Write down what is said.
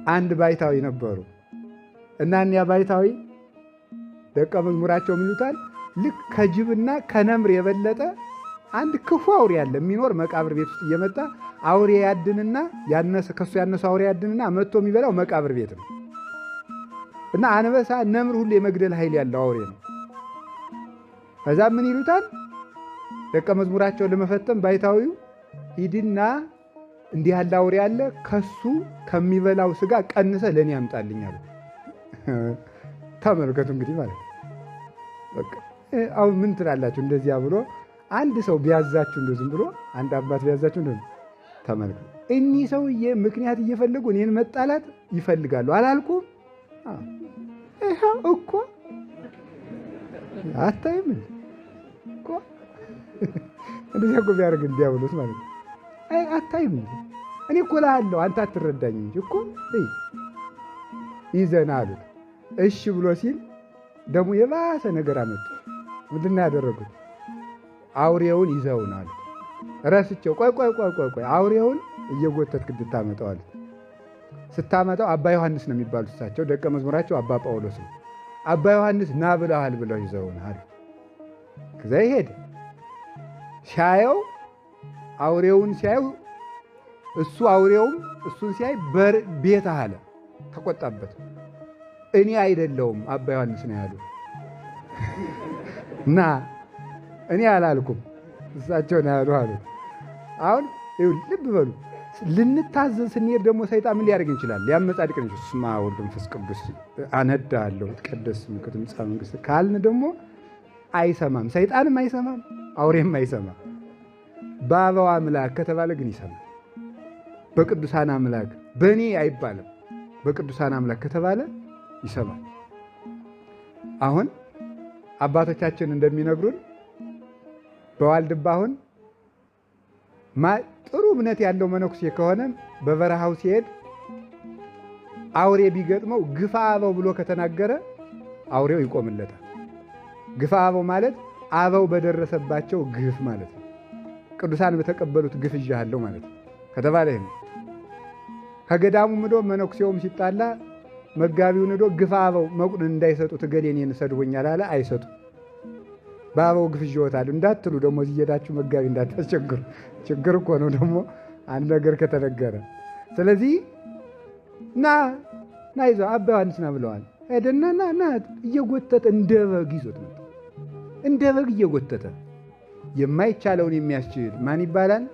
አንድ ባይታዊ ነበሩ እና እኒያ ባይታዊ ደቀ መዝሙራቸው ምን ይሉታል? ልክ ከጅብና ከነምር የበለጠ አንድ ክፉ አውሬ ያለ የሚኖር መቃብር ቤት ውስጥ እየመጣ አውሬ ያድንና ከሱ ያነሱ አውሬ ያድንና መጥቶ የሚበላው መቃብር ቤት ነው እና አንበሳ ነምር ሁሉ የመግደል ኃይል ያለው አውሬ ነው። ከዛ ምን ይሉታል? ደቀ መዝሙራቸውን ለመፈተን ባይታዊው ሂድና እንዲህ ያለ አውሬ ያለ ከሱ ከሚበላው ስጋ ቀንሰ ለኔ ያምጣልኝ አለ። ተመልከቱ እንግዲህ ማለት በቃ አሁን ምን ትላላችሁ? እንደዚያ ብሎ አንድ ሰው ቢያዛችሁ እንደው ዝም ብሎ አንድ አባት ቢያዛችሁ እንደው ተመልከቱ። እኚህ ሰውዬ ምክንያት እየፈለጉ እኔን መጣላት ይፈልጋሉ አላልኩም? እኮ አታይም እኮ እንደዚያ እኮ ቢያደርግ እንዲያብሉት ማለት ነው። አታይም እኔ እኮ እልሃለሁ አንተ አትረዳኝ እንጂ እኮ ይዘና አሉት። እሺ ብሎ ሲል ደግሞ የባሰ ነገር አመጡ። ምንድን ነው ያደረጉት? አውሬውን ይዘውን አሉት። ረስቸው ቆይ አውሬውን እየጎተትክ እንድታመጣው አሉት። ስታመጣው አባ ዮሐንስ ነው የሚባሉት እሳቸው፣ ደቀ መዝሙራቸው አባ ጳውሎስ ነው። አባ ዮሐንስ ና ብለዋል ብለው ይዘውን አሉ። ከዛ ይሄድ ሲያየው አውሬውን ሲያየው እሱ አውሬውም እሱን ሲያይ ቤት አለ። ተቆጣበት። እኔ አይደለሁም አባ ዮሐንስ ነው ያሉ እና እኔ አላልኩም እሳቸው ነው ያሉ አሉ። አሁን ልብ በሉ። ልንታዘዝ ስንሄድ ደግሞ ሰይጣን ምን ሊያደርግ ይችላል? ሊያመጻድቅ ነው። ስማ ወልድ መንፈስ ቅዱስ አነዳለሁ ቀደስ ምክትምጻ መንግስት ካልን ደግሞ አይሰማም። ሰይጣንም አይሰማም፣ አውሬም አይሰማም። በአበው አምላክ ከተባለ ግን ይሰማል። በቅዱሳን አምላክ በእኔ አይባልም። በቅዱሳን አምላክ ከተባለ ይሰማል። አሁን አባቶቻችን እንደሚነግሩን በዋልድባ አሁን ጥሩ እምነት ያለው መነኩሴ ከሆነ በበረሃው ሲሄድ አውሬ ቢገጥመው ግፋ አበው ብሎ ከተናገረ አውሬው ይቆምለታል። ግፋ አበው ማለት አበው በደረሰባቸው ግፍ ማለት ነው። ቅዱሳን በተቀበሉት ግፍ ይዣለሁ ማለት ነው ከተባለ ይሄ ከገዳሙ ምዶ መነኩሴውም ሲጣላ መጋቢውን ሄዶ ግፋ አበው መቁንን እንዳይሰጡት እገሌን ሰድቦኛል አለ። አይሰጡ በአበው ግፍ ይወታሉ እንዳትሉ ደግሞ እየሄዳችሁ መጋቢ እንዳታስቸግሩ። ችግር እኮ ነው ደግሞ አንድ ነገር ከተነገረ። ስለዚህ ና ይዞ አባ ዮሐንስ ና ብለዋል። ሄደና ና እየጎተተ እንደ በግ ይዞት ነው። እንደ በግ እየጎተተ የማይቻለውን የሚያስችል ማን ይባላል?